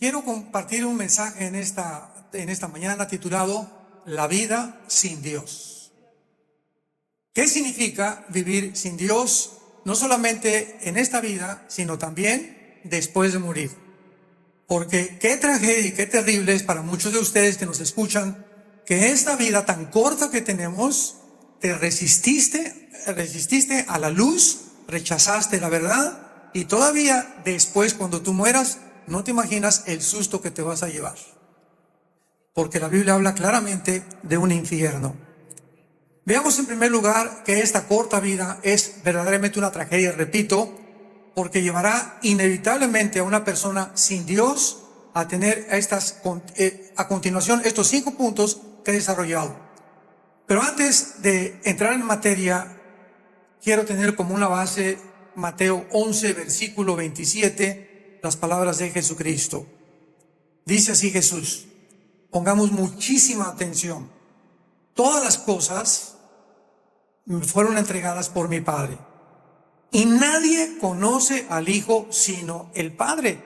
Quiero compartir un mensaje en esta mañana titulado La vida sin Dios. ¿Qué significa vivir sin Dios? No solamente en esta vida, sino también después de morir. Porque qué tragedia y qué terrible es para muchos de ustedes que nos escuchan que esta vida tan corta que tenemos, te resististe a la luz, rechazaste la verdad y todavía después cuando tú mueras no te imaginas el susto que te vas a llevar. Porque la Biblia habla claramente de un infierno. Veamos en primer lugar que esta corta vida es verdaderamente una tragedia, repito, porque llevará inevitablemente a una persona sin Dios a tener a continuación estos 5 puntos que he desarrollado. Pero antes de entrar en materia, quiero tener como una base Mateo 11, versículo 27, las palabras de Jesucristo. Dice así Jesús, pongamos muchísima atención. Todas las cosas me fueron entregadas por mi Padre. Y nadie conoce al Hijo sino el Padre.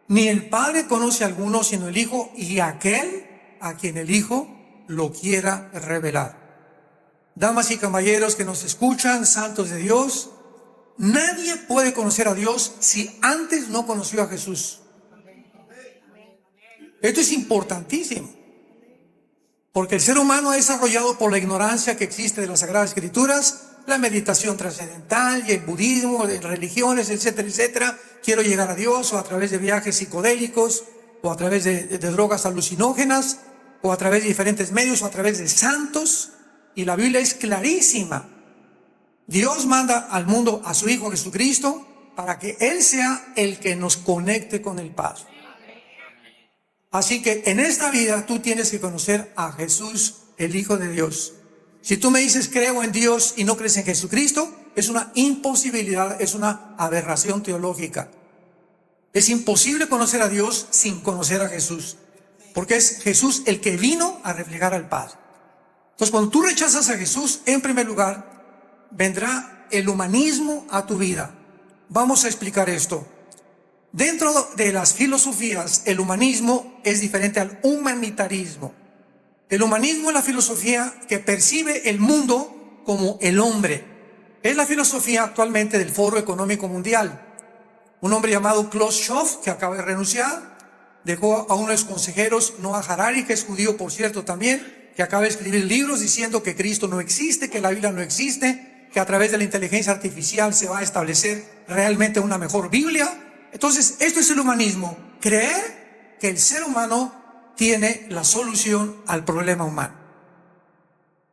Ni el Padre conoce a alguno sino el Hijo y aquel a quien el Hijo lo quiera revelar. Damas y caballeros que nos escuchan, santos de Dios, nadie puede conocer a Dios si antes no conoció a Jesús. Esto es importantísimo. Porque el ser humano ha desarrollado por la ignorancia que existe de las Sagradas Escrituras, la meditación trascendental y el budismo, de religiones, etcétera, etcétera. Quiero llegar a Dios o a través de viajes psicodélicos, o a través de drogas alucinógenas, o a través de diferentes medios, o a través de santos. Y la Biblia es clarísima. Dios manda al mundo a su Hijo Jesucristo para que Él sea el que nos conecte con el Padre. Así que en esta vida tú tienes que conocer a Jesús, el Hijo de Dios. Si tú me dices creo en Dios y no crees en Jesucristo, es una imposibilidad, es una aberración teológica. Es imposible conocer a Dios sin conocer a Jesús, porque es Jesús el que vino a reflejar al Padre. Entonces cuando tú rechazas a Jesús, en primer lugar, vendrá el humanismo a tu vida. Vamos a explicar esto. Dentro de las filosofías, el humanismo es diferente al humanitarismo. El humanismo es la filosofía que percibe el mundo como el hombre. Es la filosofía actualmente del Foro Económico Mundial. Un hombre llamado Klaus Schwab, que acaba de renunciar, dejó a uno de sus consejeros, Noah Harari, que es judío por cierto también, que acaba de escribir libros diciendo que Cristo no existe, que la Biblia no existe, que a través de la inteligencia artificial se va a establecer realmente una mejor Biblia. Entonces, esto es el humanismo, creer que el ser humano tiene la solución al problema humano.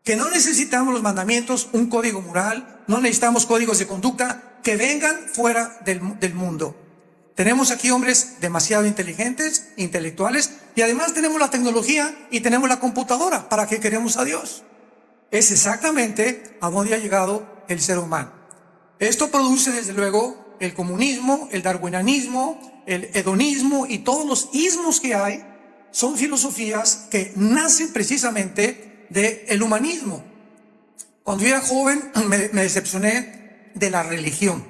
Que no necesitamos los mandamientos, un código moral, no necesitamos códigos de conducta que vengan fuera del mundo. Tenemos aquí hombres demasiado inteligentes, intelectuales, y además tenemos la tecnología y tenemos la computadora. ¿Para qué queremos a Dios? Es exactamente a donde ha llegado el ser humano. Esto produce desde luego el comunismo, el darwinianismo, el hedonismo y todos los ismos que hay son filosofías que nacen precisamente del humanismo. Cuando yo era joven me decepcioné de la religión.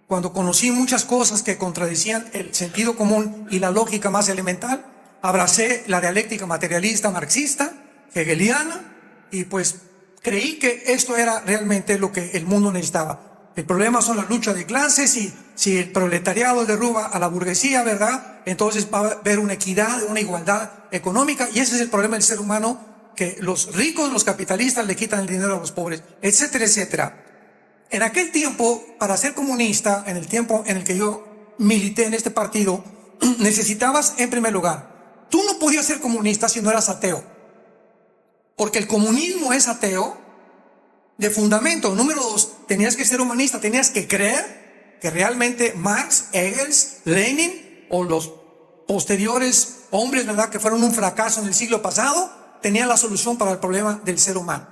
Cuando conocí muchas cosas que contradecían el sentido común y la lógica más elemental, abracé la dialéctica materialista marxista, hegeliana, y pues creí que esto era realmente lo que el mundo necesitaba. El problema son las luchas de clases y si el proletariado derruba a la burguesía, ¿verdad? Entonces va a haber una equidad, una igualdad económica y ese es el problema del ser humano, que los ricos, los capitalistas le quitan el dinero a los pobres, etcétera, etcétera. En aquel tiempo, para ser comunista, en el tiempo en el que yo milité en este partido, necesitabas, en primer lugar, tú no podías ser comunista si no eras ateo, porque el comunismo es ateo de fundamento. Número 2, tenías que ser humanista, tenías que creer que realmente Marx, Engels, Lenin o los posteriores hombres, ¿verdad?, que fueron un fracaso en el siglo pasado, tenían la solución para el problema del ser humano.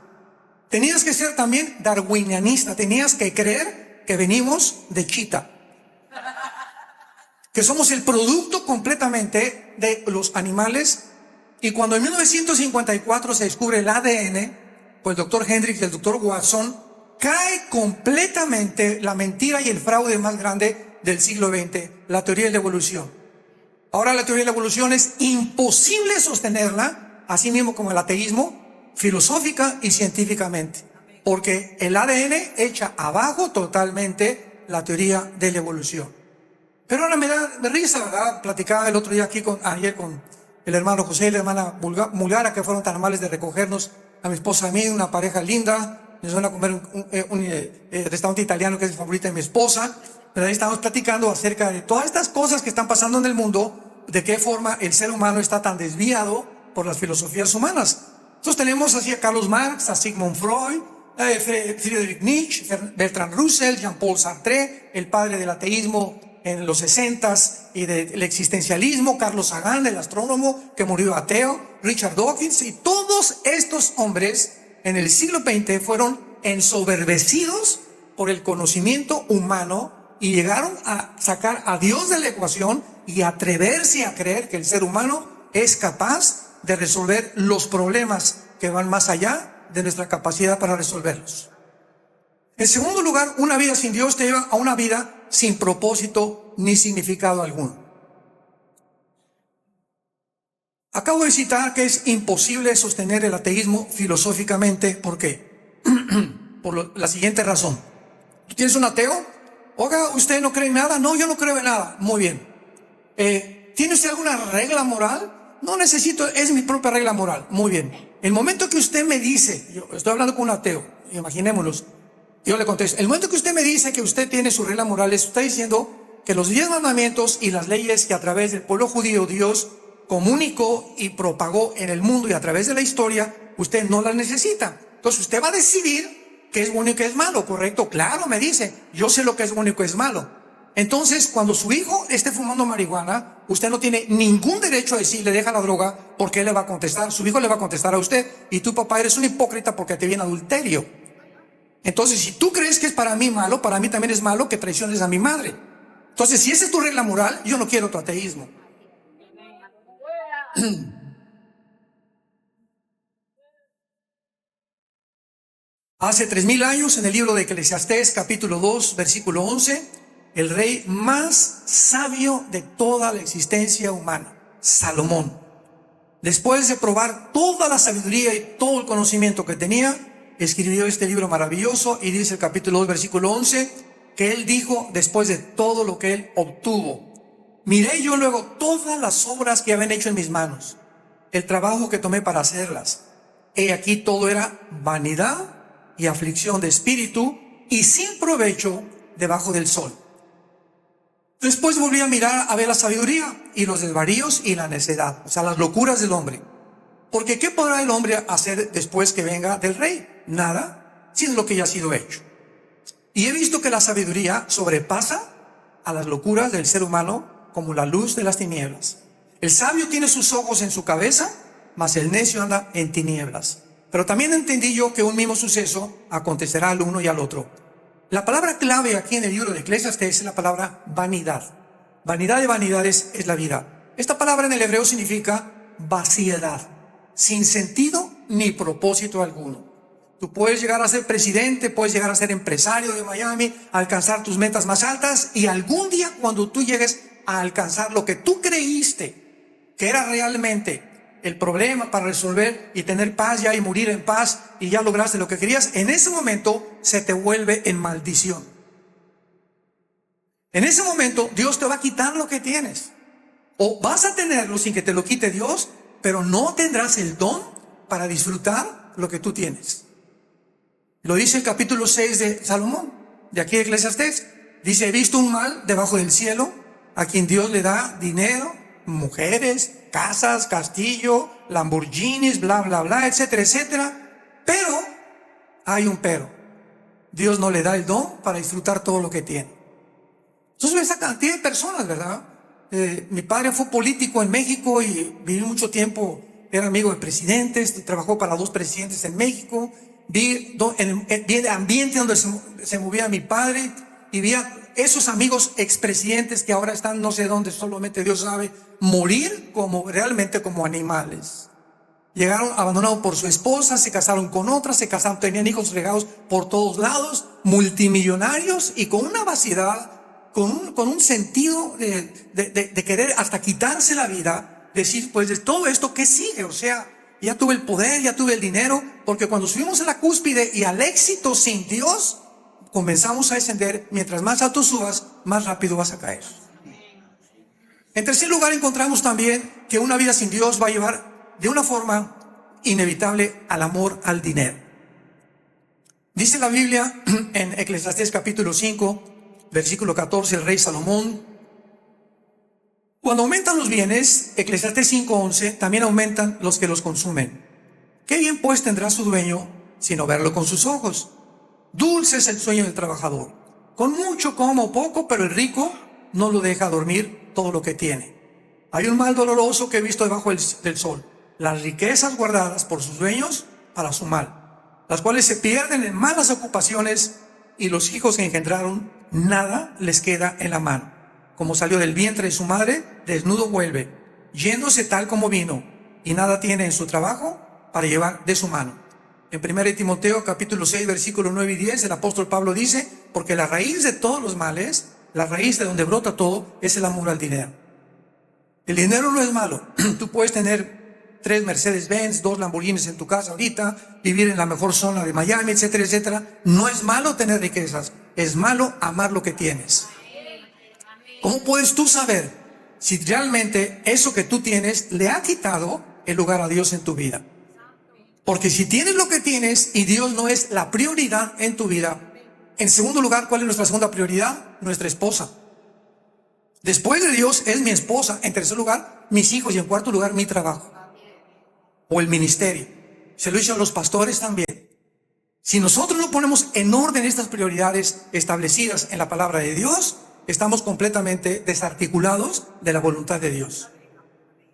Tenías que ser también darwinianista, tenías que creer que venimos de chita, que somos el producto completamente de los animales. Y cuando en 1954 se descubre el ADN, pues el doctor Hendrix y el doctor Watson, cae completamente la mentira y el fraude más grande del siglo XX, la teoría de la evolución. Ahora la teoría de la evolución es imposible sostenerla, así mismo como el ateísmo, filosófica y científicamente, porque el ADN echa abajo totalmente la teoría de la evolución. Pero ahora me da risa, ¿verdad? Platicaba el otro día aquí ayer con el hermano José y la hermana Mulgara, que fueron tan amables de recogernos a mi esposa y a mí, una pareja linda. Nos van a comer un restaurante italiano que es el favorito de mi esposa. Pero ahí estamos platicando acerca de todas estas cosas que están pasando en el mundo, de qué forma el ser humano está tan desviado por las filosofías humanas. Entonces tenemos así a Carlos Marx, a Sigmund Freud, Friedrich Nietzsche, Bertrand Russell, Jean-Paul Sartre, el padre del ateísmo en los 60s y del existencialismo, Carlos Sagan, el astrónomo que murió ateo, Richard Dawkins, y todos estos hombres en el siglo XX fueron ensoberbecidos por el conocimiento humano y llegaron a sacar a Dios de la ecuación y atreverse a creer que el ser humano es capaz de resolver los problemas que van más allá de nuestra capacidad para resolverlos. En segundo lugar, una vida sin Dios te lleva a una vida sin propósito ni significado alguno. Acabo de citar que es imposible sostener el ateísmo filosóficamente. ¿Por qué? Por la siguiente razón. ¿Tú tienes un ateo? Oiga, ¿usted no cree en nada? No, yo no creo en nada. Muy bien. ¿Tiene usted alguna regla moral? No necesito, es mi propia regla moral. Muy bien. El momento que usted me dice, yo estoy hablando con un ateo, imaginémoslo, yo le contesto, el momento que usted me dice que usted tiene su regla moral, está diciendo que los 10 mandamientos y las leyes que a través del pueblo judío Dios comunicó y propagó en el mundo y a través de la historia, usted no las necesita. Entonces usted va a decidir qué es bueno y qué es malo, ¿correcto? Claro, me dice, yo sé lo que es bueno y qué es malo. Entonces, cuando su hijo esté fumando marihuana, usted no tiene ningún derecho a decirle deja la droga, porque él le va a contestar, su hijo le va a contestar a usted, y tú, papá, eres un hipócrita porque te viene adulterio. Entonces, si tú crees que es para mí malo, para mí también es malo que traiciones a mi madre. Entonces, si esa es tu regla moral, yo no quiero tu ateísmo. Hace 3000 años, en el libro de Eclesiastés, capítulo 2, versículo 11, el rey más sabio de toda la existencia humana, Salomón, después de probar toda la sabiduría y todo el conocimiento que tenía, escribió este libro maravilloso, y dice el capítulo 2, versículo 11, que él dijo después de todo lo que él obtuvo: miré yo luego todas las obras que habían hecho en mis manos, el trabajo que tomé para hacerlas. He aquí todo era vanidad y aflicción de espíritu y sin provecho debajo del sol. Después volví a mirar a ver la sabiduría y los desvaríos y la necedad, o sea, las locuras del hombre. Porque ¿qué podrá el hombre hacer después que venga del rey? Nada, sino lo que ya ha sido hecho. Y he visto que la sabiduría sobrepasa a las locuras del ser humano como la luz de las tinieblas. El sabio tiene sus ojos en su cabeza, mas el necio anda en tinieblas. Pero también entendí yo que un mismo suceso acontecerá al uno y al otro. La palabra clave aquí en el libro de Eclesiastés es la palabra vanidad. Vanidad de vanidades es la vida. Esta palabra en el hebreo significa vaciedad, sin sentido ni propósito alguno. Tú puedes llegar a ser presidente, puedes llegar a ser empresario de Miami, a alcanzar tus metas más altas, y algún día cuando tú llegues a alcanzar lo que tú creíste que era realmente el problema para resolver y tener paz ya y morir en paz y ya lograste lo que querías, en ese momento se te vuelve en maldición. En ese momento Dios te va a quitar lo que tienes, o vas a tenerlo sin que te lo quite Dios, pero no tendrás el don para disfrutar lo que tú tienes. Lo dice el capítulo 6 de Salomón, de aquí de Eclesiastés. Dice: he visto un mal debajo del cielo, a quien Dios le da dinero, mujeres, casas, castillo, Lamborghinis, bla, bla, bla, etcétera, etcétera. Pero hay un pero: Dios no le da el don para disfrutar todo lo que tiene. Entonces, esa cantidad de personas, ¿verdad? Mi padre fue político en México y vivió mucho tiempo, era amigo de presidentes, trabajó para 2 presidentes en México. Vi el ambiente donde se movía mi padre, y vi a esos amigos expresidentes que ahora están no sé dónde, solamente Dios sabe, morir realmente como animales. Llegaron abandonados por su esposa, se casaron con otra, tenían hijos regados por todos lados, multimillonarios y con una vaciedad con un sentido de querer hasta quitarse la vida, decir, pues de todo esto, ¿qué sigue? O sea, ya tuve el poder, ya tuve el dinero, porque cuando subimos a la cúspide y al éxito sin Dios, comenzamos a descender. Mientras más alto subas, más rápido vas a caer. En tercer lugar, encontramos también que una vida sin Dios va a llevar de una forma inevitable al amor al dinero. Dice la Biblia en Eclesiastés capítulo 5, versículo 14, el rey Salomón: cuando aumentan los bienes, Eclesiastés 5:11, también aumentan los que los consumen. ¿Qué bien pues tendrá su dueño sino verlo con sus ojos? Dulce es el sueño del trabajador. Con mucho como o poco, pero el rico no lo deja dormir todo lo que tiene. Hay un mal doloroso que he visto debajo del sol: las riquezas guardadas por sus dueños para su mal, las cuales se pierden en malas ocupaciones, y los hijos que engendraron, nada les queda en la mano. Como salió del vientre de su madre, desnudo vuelve, yéndose tal como vino, y nada tiene en su trabajo para llevar de su mano. En 1 Timoteo capítulo 6, versículos 9 y 10, el apóstol Pablo dice: porque la raíz de todos los males, la raíz de donde brota todo, es el amor al dinero. El dinero no es malo. Tú puedes tener 3 Mercedes-Benz, 2 Lamborghinis en tu casa ahorita, vivir en la mejor zona de Miami, etcétera, etcétera. No es malo tener riquezas, es malo amar lo que tienes. ¿Cómo puedes tú saber si realmente eso que tú tienes le ha quitado el lugar a Dios en tu vida? Porque si tienes lo que tienes y Dios no es la prioridad en tu vida, en segundo lugar, ¿cuál es nuestra segunda prioridad? Nuestra esposa. Después de Dios es mi esposa. En tercer lugar, mis hijos. Y en cuarto lugar, mi trabajo o el ministerio. Se lo hizo a los pastores también. Si nosotros no ponemos en orden estas prioridades establecidas en la palabra de Dios, estamos completamente desarticulados de la voluntad de Dios.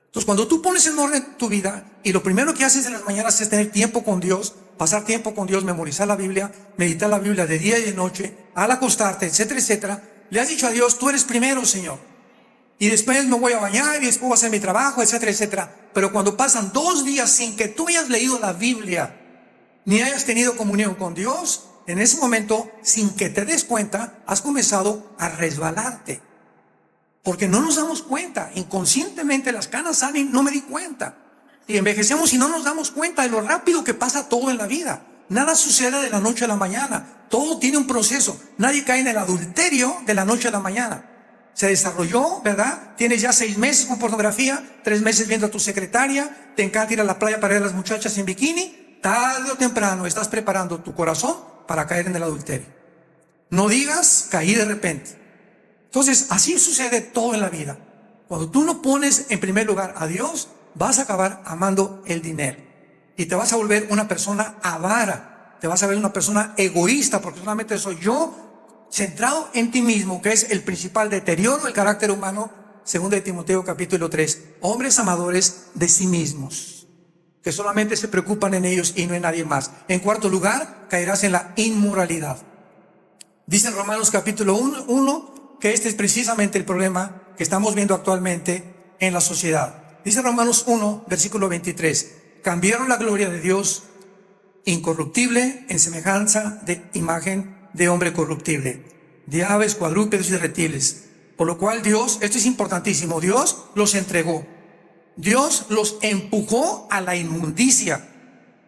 Entonces, cuando tú pones en orden tu vida y lo primero que haces en las mañanas es tener tiempo con Dios, pasar tiempo con Dios, memorizar la Biblia, meditar la Biblia de día y de noche, al acostarte, etcétera, etcétera, le has dicho a Dios: tú eres primero, Señor, y después me voy a bañar y después voy a hacer mi trabajo, etcétera, etcétera. Pero cuando pasan 2 días sin que tú hayas leído la Biblia ni hayas tenido comunión con Dios, en ese momento, sin que te des cuenta, has comenzado a resbalarte. Porque no nos damos cuenta, inconscientemente las canas salen, no me di cuenta. Y envejecemos y no nos damos cuenta de lo rápido que pasa todo en la vida. Nada sucede de la noche a la mañana, todo tiene un proceso. Nadie cae en el adulterio de la noche a la mañana. Se desarrolló, ¿verdad? Tienes ya 6 meses con pornografía, 3 meses viendo a tu secretaria, te encanta ir a la playa para ver a las muchachas en bikini. Tarde o temprano estás preparando tu corazón para caer en el adulterio. No digas: caí de repente. Entonces, así sucede todo en la vida. Cuando tú no pones en primer lugar a Dios, vas a acabar amando el dinero. Y te vas a volver una persona avara. Te vas a ver una persona egoísta, porque solamente soy yo, centrado en ti mismo, que es el principal deterioro del carácter humano, según de Timoteo capítulo 3. Hombres amadores de sí mismos, que solamente se preocupan en ellos y no en nadie más. En cuarto lugar, caerás en la inmoralidad. Dice en Romanos capítulo 1 que este es precisamente el problema que estamos viendo actualmente en la sociedad. Dice Romanos 1, versículo 23, cambiaron la gloria de Dios incorruptible en semejanza de imagen de hombre corruptible, de aves, cuadrúpedos y de reptiles. Por lo cual Dios, esto es importantísimo, Dios los entregó. Dios los empujó a la inmundicia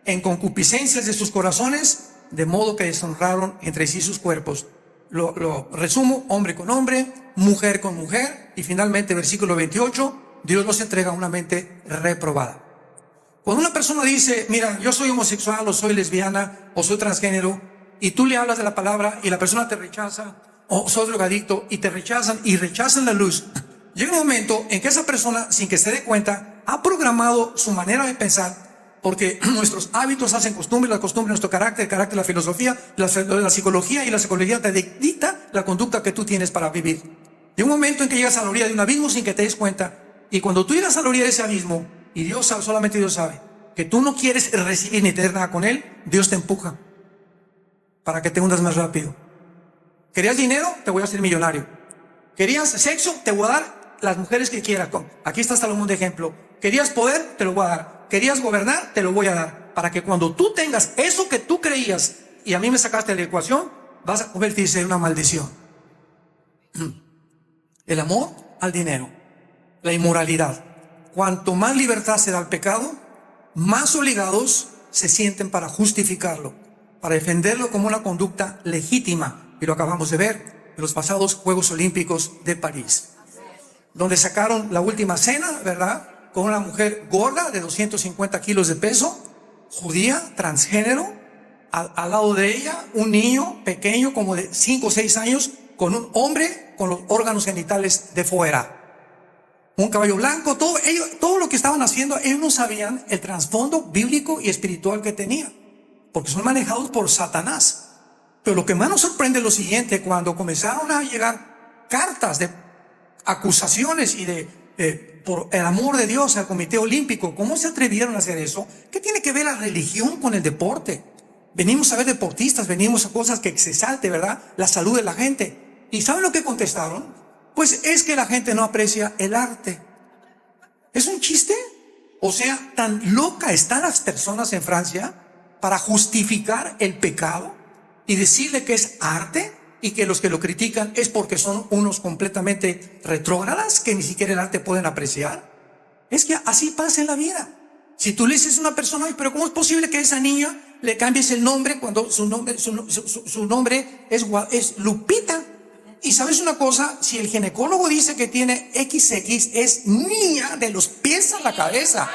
en concupiscencias de sus corazones, de modo que deshonraron entre sí sus cuerpos. Lo resumo: hombre con hombre, mujer con mujer, y finalmente versículo 28, Dios los entrega a una mente reprobada. Cuando una persona dice: mira, yo soy homosexual, o soy lesbiana, o soy transgénero, y tú le hablas de la palabra y la persona te rechaza, o soy drogadicto y te rechazan y rechazan la luz, llega un momento en que esa persona, sin que se dé cuenta, ha programado su manera de pensar, porque nuestros hábitos hacen costumbre, la costumbre nuestro carácter, el carácter la filosofía, la psicología, y la psicología te dicta la conducta que tú tienes para vivir. Llega un momento en que llegas a la orilla de un abismo sin que te des cuenta, y cuando tú llegas a la orilla de ese abismo, y Dios sabe, solamente Dios sabe, que tú no quieres recibir ni tener nada con Él, Dios te empuja para que te hundas más rápido. ¿Querías dinero? Te voy a hacer millonario. ¿Querías sexo? Te voy a dar las mujeres que quieras. Aquí está Salomón de ejemplo. ¿Querías poder? Te lo voy a dar. ¿Querías gobernar? Te lo voy a dar. Para que cuando tú tengas eso que tú creías y a mí me sacaste de la ecuación, vas a convertirse en una maldición. El amor al dinero, la inmoralidad. Cuanto más libertad se da al pecado, más obligados se sienten para justificarlo, para defenderlo como una conducta legítima. Y lo acabamos de ver en los pasados Juegos Olímpicos de París, donde sacaron la última cena, ¿verdad?, con una mujer gorda de 250 kilos de peso, judía, transgénero, al lado de ella un niño pequeño como de 5 o 6 años con un hombre con los órganos genitales de fuera. Un caballo blanco, todo lo que estaban haciendo, ellos no sabían el trasfondo bíblico y espiritual que tenía, porque son manejados por Satanás. Pero lo que más nos sorprende es lo siguiente: cuando comenzaron a llegar cartas de acusaciones y por el amor de Dios al Comité Olímpico, ¿cómo se atrevieron a hacer eso? ¿Qué tiene que ver la religión con el deporte? Venimos a ver deportistas, venimos a cosas que se salte, ¿verdad?, la salud de la gente. ¿Y saben lo que contestaron? Pues es que la gente no aprecia el arte. ¿Es un chiste? O sea, tan loca están las personas en Francia para justificar el pecado y decirle que es arte, y que los que lo critican es porque son unos completamente retrógradas que ni siquiera el arte pueden apreciar. Es que así pasa en la vida. Si tú le dices a una persona: pero ¿cómo es posible que a esa niña le cambies el nombre cuando su nombre es Lupita? Y sabes una cosa, si el ginecólogo dice que tiene XX, es niña de los pies a la cabeza.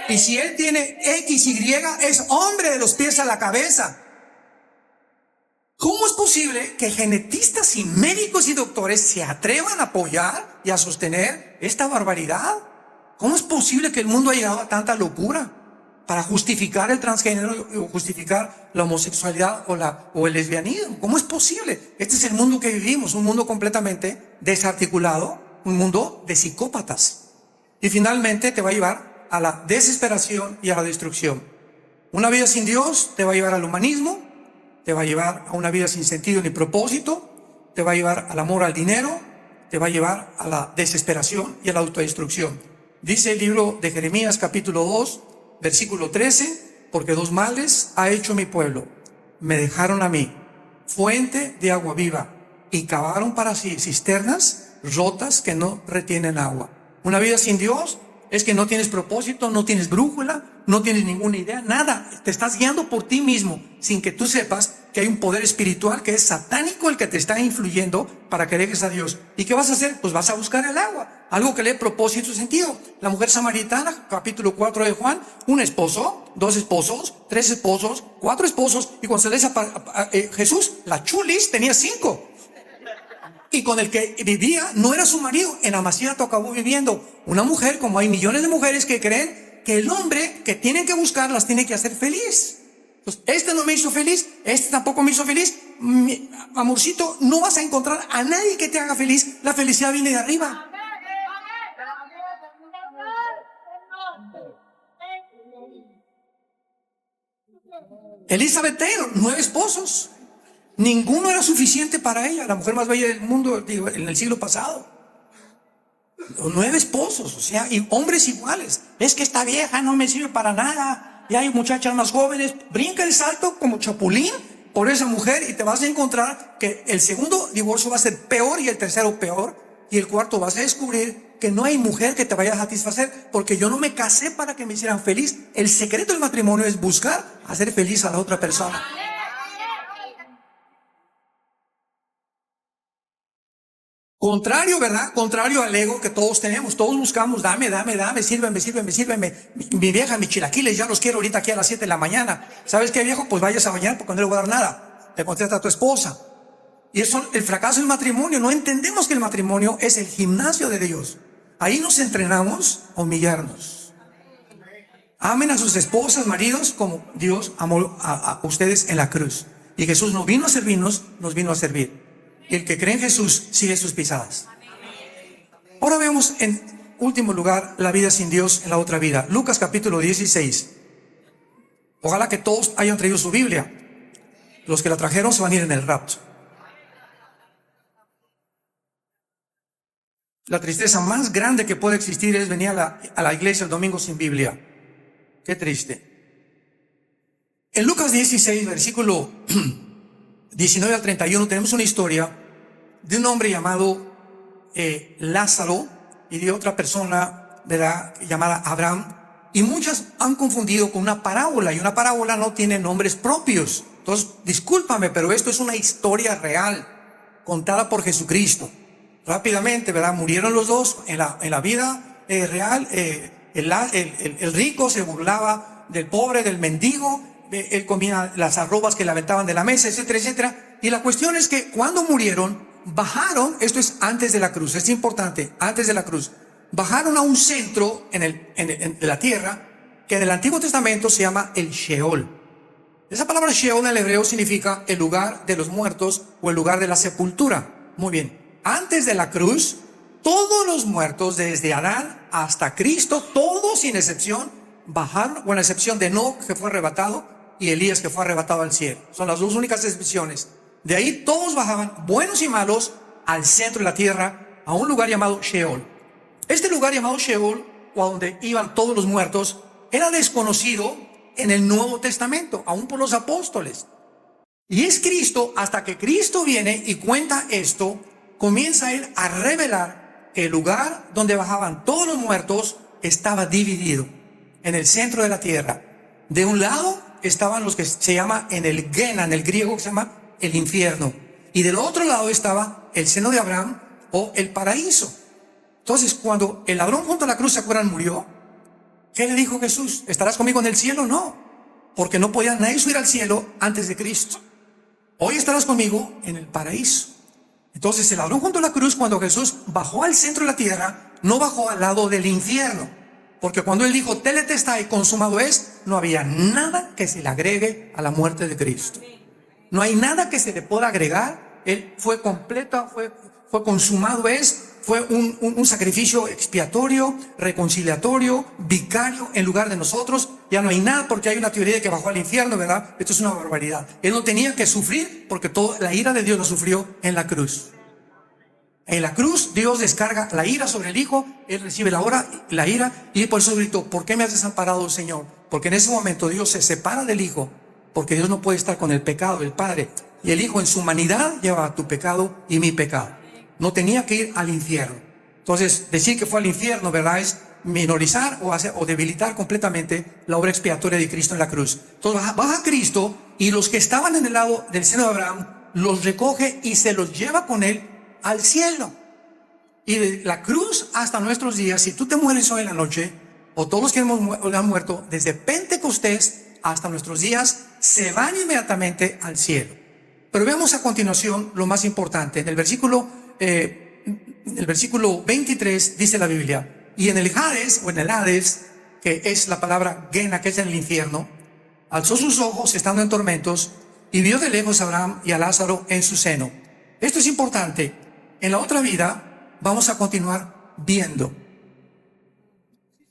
Y si él tiene XY, es hombre de los pies a la cabeza. ¿Cómo es posible que genetistas y médicos y doctores se atrevan a apoyar y a sostener esta barbaridad? ¿Cómo es posible que el mundo haya llegado a tanta locura para justificar el transgénero o justificar la homosexualidad o el lesbianismo? ¿Cómo es posible? Este es el mundo que vivimos, un mundo completamente desarticulado, un mundo de psicópatas. Y finalmente te va a llevar a la desesperación y a la destrucción. Una vida sin Dios te va a llevar al humanismo, te va a llevar a una vida sin sentido ni propósito, te va a llevar al amor al dinero, te va a llevar a la desesperación y a la autodestrucción. Dice el libro de Jeremías capítulo 2, versículo 13: porque 2 males ha hecho mi pueblo. Me dejaron a mí, fuente de agua viva, y cavaron para sí cisternas rotas que no retienen agua. Una vida sin Dios es que no tienes propósito, no tienes brújula, no tienes ninguna idea, nada. Te estás guiando por ti mismo, sin que tú sepas que hay un poder espiritual que es satánico el que te está influyendo para que dejes a Dios. ¿Y qué vas a hacer? Pues vas a buscar el agua, algo que le dé propósito y sentido. La mujer samaritana, capítulo 4 de Juan: un esposo, 2 esposos, 3 esposos, 4 esposos, y cuando se le Jesús, la chulis tenía 5. Y con el que vivía no era su marido. En Amaciato acabó viviendo una mujer, como hay millones de mujeres que creen que el hombre que tienen que buscar las tiene que hacer feliz. Entonces, este no me hizo feliz, este tampoco me hizo feliz. Amorcito, no vas a encontrar a nadie que te haga feliz. La felicidad viene de arriba. Elizabeth Taylor, 9 esposos. Ninguno era suficiente para ella, la mujer más bella del mundo, digo, en el siglo pasado. 9 esposos, o sea, y hombres iguales. Es que esta vieja no me sirve para nada. Y hay muchachas más jóvenes. Brinca el salto como chapulín por esa mujer y te vas a encontrar que el segundo divorcio va a ser peor y el tercero peor. Y el cuarto vas a descubrir que no hay mujer que te vaya a satisfacer, porque yo no me casé para que me hicieran feliz. El secreto del matrimonio es buscar hacer feliz a la otra persona. Contrario, ¿verdad? Contrario al ego que todos tenemos. Todos buscamos: dame, sírveme. Mi vieja, mis chilaquiles, ya los quiero ahorita aquí a las 7 de la mañana. ¿Sabes qué, viejo? Pues vayas a bañar porque no le voy a dar nada. Te contesta a tu esposa. Y eso, el fracaso del matrimonio. No entendemos que el matrimonio es el gimnasio de Dios. Ahí nos entrenamos a humillarnos. Amen a sus esposas, maridos, como Dios amó a ustedes en la cruz. Y Jesús no vino a servirnos, nos vino a servir. Y el que cree en Jesús sigue sus pisadas. Ahora vemos en último lugar la vida sin Dios en la otra vida. Lucas capítulo 16. Ojalá que todos hayan traído su Biblia. Los que la trajeron se van a ir en el rapto. La tristeza más grande que puede existir es venir a la iglesia el domingo sin Biblia. Qué triste. En Lucas 16, versículo 19 al 31, tenemos una historia de un hombre llamado Lázaro y de otra persona, ¿verdad?, llamada Abraham. Y muchas han confundido con una parábola, y una parábola no tiene nombres propios. Entonces, discúlpame, pero esto es una historia real, contada por Jesucristo. Rápidamente, ¿verdad? Murieron los dos en la vida real. El rico se burlaba del pobre, del mendigo. Él comía las arrobas que le aventaban de la mesa, etcétera, etcétera. Y la cuestión es que cuando murieron, bajaron, esto es antes de la cruz, es importante, antes de la cruz, bajaron a un centro en la tierra que en el Antiguo Testamento se llama el Sheol. Esa palabra Sheol en el hebreo significa el lugar de los muertos o el lugar de la sepultura. Muy bien, antes de la cruz, todos los muertos desde Adán hasta Cristo, todos sin excepción, bajaron, con la excepción de Enoc, que fue arrebatado, y Elías, que fue arrebatado al cielo. Son las dos únicas excepciones. De ahí todos bajaban, buenos y malos, al centro de la tierra, a un lugar llamado Sheol. Este lugar llamado Sheol, o a donde iban todos los muertos, era desconocido en el Nuevo Testamento, aún por los apóstoles. Y es Cristo, hasta que Cristo viene y cuenta esto, comienza él a revelar que el lugar donde bajaban todos los muertos estaba dividido en el centro de la tierra. De un lado estaban los que se llama en el Gena, en el griego, que se llama el infierno. Y del otro lado estaba el seno de Abraham, o el paraíso. Entonces, cuando el ladrón junto a la cruz, ¿se acuerdan?, murió, ¿qué le dijo Jesús? ¿Estarás conmigo en el cielo? No, porque no podía nadie subir al cielo antes de Cristo. Hoy estarás conmigo en el paraíso. Entonces, el ladrón junto a la cruz, cuando Jesús bajó al centro de la tierra, no bajó al lado del infierno, porque cuando él dijo teletestai, consumado es, no había nada que se le agregue a la muerte de Cristo. No hay nada que se le pueda agregar. Él fue completo, fue consumado es, fue un sacrificio expiatorio, reconciliatorio, vicario en lugar de nosotros. Ya no hay nada, porque hay una teoría de que bajó al infierno, ¿verdad? Esto es una barbaridad. Él no tenía que sufrir, porque toda la ira de Dios lo sufrió en la cruz. En la cruz Dios descarga la ira sobre el Hijo, él recibe la ira, y por eso gritó: ¿por qué me has desamparado, Señor? Porque en ese momento Dios se separa del Hijo, porque Dios no puede estar con el pecado del Padre, y el Hijo en su humanidad lleva tu pecado y mi pecado. No tenía que ir al infierno. Entonces, decir que fue al infierno, ¿verdad?, es minorizar o debilitar completamente la obra expiatoria de Cristo en la cruz. Entonces baja Cristo, y los que estaban en el lado del seno de Abraham los recoge y se los lleva con él al cielo. Y de la cruz hasta nuestros días, si tú te mueres hoy en la noche, o todos los que han muerto desde Pentecostés hasta nuestros días, se van inmediatamente al cielo. Pero veamos a continuación lo más importante. En el versículo 23 dice la Biblia: y en el Hades, o en el Hades, que es la palabra Gena, que es en el infierno, alzó sus ojos estando en tormentos, y vio de lejos a Abraham y a Lázaro en su seno. Esto es importante. En la otra vida vamos a continuar viendo.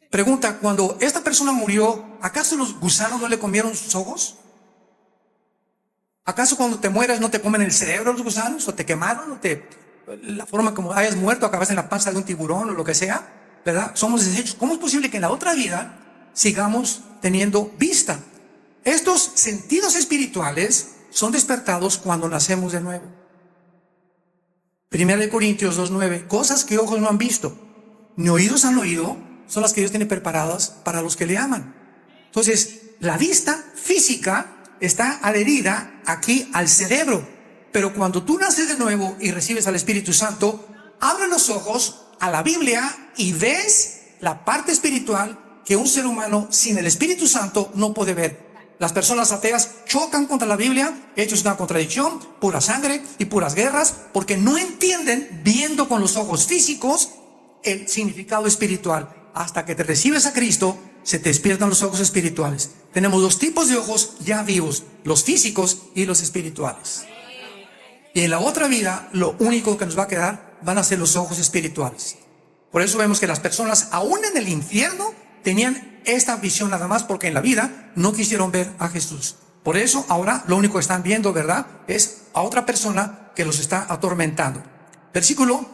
Pregunta: cuando esta persona murió, ¿acaso los gusanos no le comieron sus ojos? ¿Acaso cuando te mueras no te comen el cerebro los gusanos? ¿O te quemaron? La forma como hayas muerto, acabas en la panza de un tiburón o lo que sea, ¿verdad? Somos deshechos. ¿Cómo es posible que en la otra vida sigamos teniendo vista? Estos sentidos espirituales son despertados cuando nacemos de nuevo. 1 Corintios 2:9, cosas que ojos no han visto, ni oídos han oído, son las que Dios tiene preparadas para los que le aman. Entonces, la vista física está adherida aquí al cerebro, pero cuando tú naces de nuevo y recibes al Espíritu Santo, abre los ojos a la Biblia y ves la parte espiritual que un ser humano sin el Espíritu Santo no puede ver. Las personas ateas chocan contra la Biblia. Esto es una contradicción, pura sangre y puras guerras, porque no entienden, viendo con los ojos físicos, el significado espiritual. Hasta que te recibes a Cristo, se te despiertan los ojos espirituales. Tenemos dos tipos de ojos ya vivos: los físicos y los espirituales. Y en la otra vida, lo único que nos va a quedar van a ser los ojos espirituales. Por eso vemos que las personas, aún en el infierno, tenían esta visión nada más, porque en la vida no quisieron ver a Jesús. Por eso ahora lo único que están viendo, ¿verdad?, es a otra persona que los está atormentando. Versículo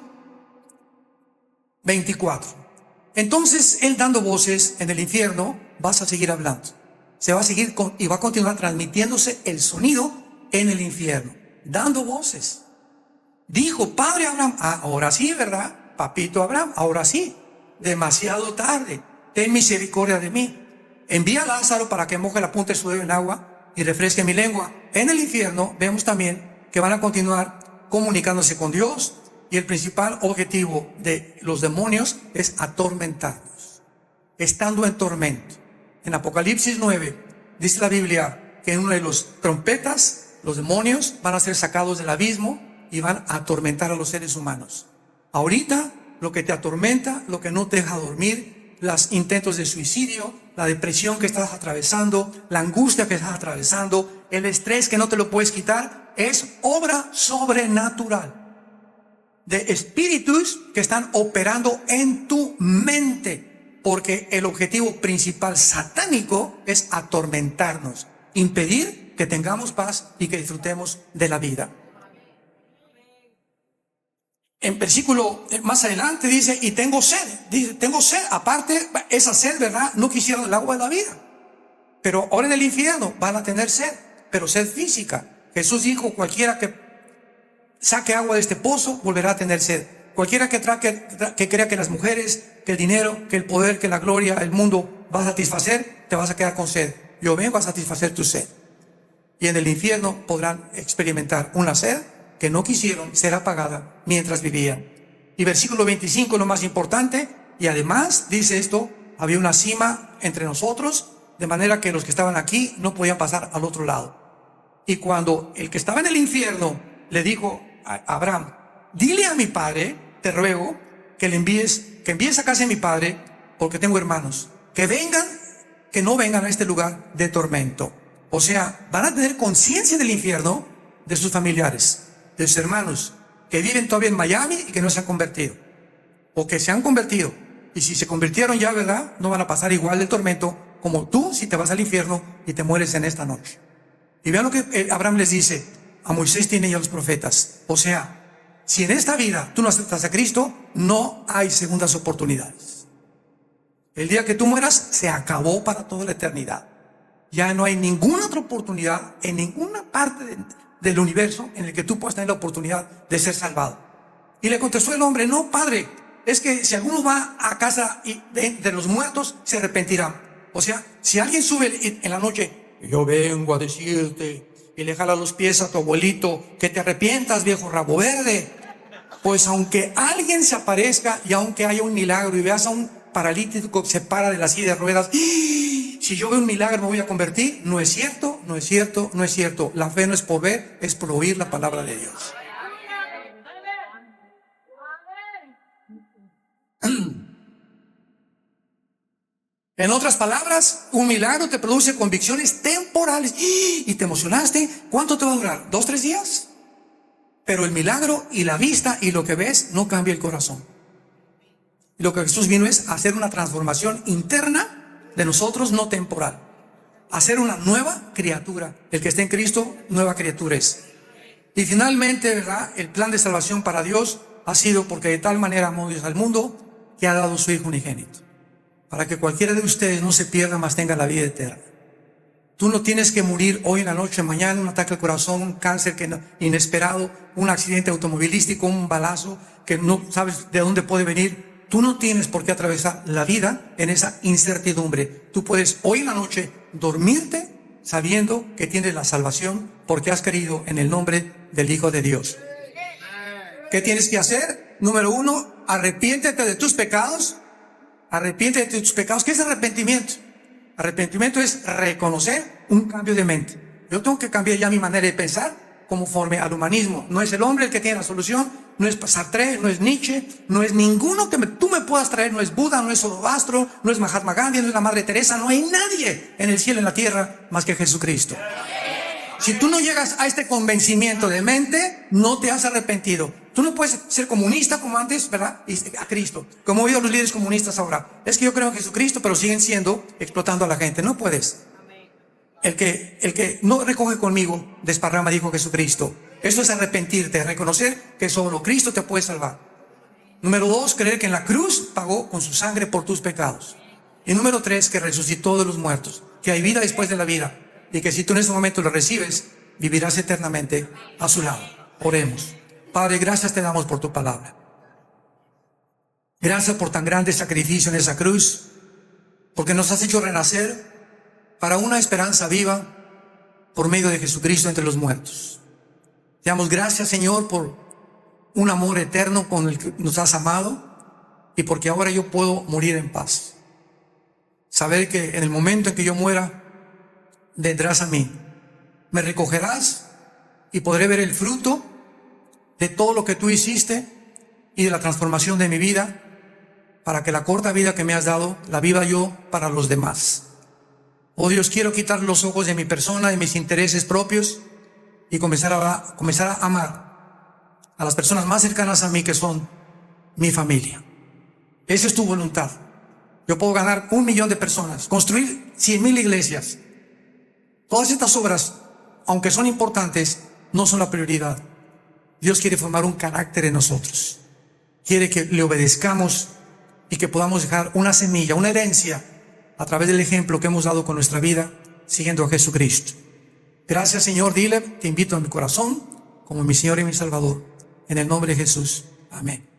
24. Entonces él, dando voces en el infierno, vas a seguir hablando. Se va a seguir y va a continuar transmitiéndose el sonido en el infierno, dando voces. Dijo, padre Abraham, ahora sí, ¿verdad? Papito Abraham, ahora sí. Demasiado tarde. Ten misericordia de mí. Envía a Lázaro para que moje la punta de su dedo en agua y refresque mi lengua. En el infierno vemos también que van a continuar comunicándose con Dios, y el principal objetivo de los demonios es atormentarnos, estando en tormento. En Apocalipsis 9 dice la Biblia que en una de las trompetas los demonios van a ser sacados del abismo y van a atormentar a los seres humanos. Ahorita lo que te atormenta, lo que no te deja dormir, los intentos de suicidio, la depresión que estás atravesando, la angustia que estás atravesando, el estrés que no te lo puedes quitar, es obra sobrenatural de espíritus que están operando en tu mente, porque el objetivo principal satánico es atormentarnos, impedir que tengamos paz y que disfrutemos de la vida. En versículo más adelante dice, y tengo sed. Dice, tengo sed. Aparte, esa sed, ¿verdad? No quisieron el agua de la vida. Pero ahora en el infierno van a tener sed, pero sed física. Jesús dijo, cualquiera que saque agua de este pozo volverá a tener sed. Cualquiera que crea que las mujeres, que el dinero, que el poder, que la gloria, el mundo va a satisfacer, te vas a quedar con sed. Yo vengo a satisfacer tu sed. Y en el infierno podrán experimentar una sed que no quisieron ser apagada mientras vivían. Y versículo 25, lo más importante, y además dice esto, había una cima entre nosotros, de manera que los que estaban aquí no podían pasar al otro lado. Y cuando el que estaba en el infierno le dijo a Abraham, dile a mi padre, te ruego, que envíes a casa de mi padre, porque tengo hermanos, que no vengan a este lugar de tormento. O sea, van a tener conciencia del infierno de sus familiares, de sus hermanos, que viven todavía en Miami y que no se han convertido, o que se han convertido, y si se convirtieron ya, ¿verdad?, no van a pasar igual de tormento como tú si te vas al infierno y te mueres en esta noche. Y vean lo que Abraham les dice, a Moisés tiene ya los profetas. O sea, si en esta vida tú no aceptas a Cristo, no hay segundas oportunidades. El día que tú mueras, se acabó para toda la eternidad. Ya no hay ninguna otra oportunidad en ninguna parte del universo en el que tú puedas tener la oportunidad de ser salvado. Y le contestó el hombre, no, padre, es que si alguno va a casa de los muertos, se arrepentirá. O sea, si alguien sube en la noche, yo vengo a decirte, y le jala los pies a tu abuelito, que te arrepientas, viejo rabo verde, pues aunque alguien se aparezca y aunque haya un milagro y veas a un paralítico que se para de la silla de ruedas, si yo veo un milagro me voy a convertir, no es cierto, no es cierto, no es cierto. La fe no es por ver, es por oír la palabra de Dios. En otras palabras, un milagro te produce convicciones temporales y te emocionaste. ¿Cuánto te va a durar? ¿2, 3 días? Pero el milagro y la vista y lo que ves no cambia el corazón. Lo que Jesús vino es hacer una transformación interna de nosotros, no temporal. Hacer una nueva criatura. El que esté en Cristo, nueva criatura es. Y finalmente, ¿verdad?, el plan de salvación para Dios ha sido porque de tal manera amó Dios al mundo que ha dado su Hijo unigénito, para que cualquiera de ustedes no se pierda, mas tenga la vida eterna. Tú no tienes que morir hoy en la noche, mañana, un ataque al corazón, un cáncer inesperado, un accidente automovilístico, un balazo que no sabes de dónde puede venir. Tú no tienes por qué atravesar la vida en esa incertidumbre. Tú puedes hoy en la noche dormirte sabiendo que tienes la salvación porque has creído en el nombre del Hijo de Dios. ¿Qué tienes que hacer? Número 1, arrepiéntete de tus pecados. Arrepiéntete de tus pecados. ¿Qué es arrepentimiento? Arrepentimiento es reconocer un cambio de mente. Yo tengo que cambiar ya mi manera de pensar conforme al humanismo. No es el hombre el que tiene la solución, no es Sartre, no es Nietzsche, no es ninguno que tú me puedas traer, no es Buda, no es Zoroastro, no es Mahatma Gandhi, no es la Madre Teresa, no hay nadie en el cielo y en la tierra más que Jesucristo. Si tú no llegas a este convencimiento de mente, no te has arrepentido. Tú no puedes ser comunista como antes, ¿verdad? Y a Cristo. Como he oído a los líderes comunistas ahora. Es que yo creo en Jesucristo, pero siguen siendo explotando a la gente. No puedes. El que no recoge conmigo, desparrama, dijo Jesucristo. Eso es arrepentirte, reconocer que solo Cristo te puede salvar. Número 2, creer que en la cruz pagó con su sangre por tus pecados. Y número 3, que resucitó de los muertos, que hay vida después de la vida. Y que si tú en ese momento lo recibes, vivirás eternamente a su lado. Oremos. Padre, gracias te damos por tu palabra. Gracias por tan grande sacrificio en esa cruz, porque nos has hecho renacer para una esperanza viva por medio de Jesucristo entre los muertos. Te damos gracias, Señor, por un amor eterno con el que nos has amado y porque ahora yo puedo morir en paz. Saber que en el momento en que yo muera, vendrás a mí, me recogerás y podré ver el fruto de todo lo que tú hiciste y de la transformación de mi vida, para que la corta vida que me has dado la viva yo para los demás. Oh Dios, quiero quitar los ojos de mi persona, de mis intereses propios, y comenzar a amar a las personas más cercanas a mí, que son mi familia. Esa es tu voluntad. Yo puedo ganar 1 millón de personas, construir 100,000 iglesias. Todas estas obras, aunque son importantes, no son la prioridad. Dios quiere formar un carácter en nosotros. Quiere que le obedezcamos y que podamos dejar una semilla, una herencia, a través del ejemplo que hemos dado con nuestra vida, siguiendo a Jesucristo. Gracias, Señor. Dile, te invito a mi corazón como mi Señor y mi Salvador. En el nombre de Jesús. Amén.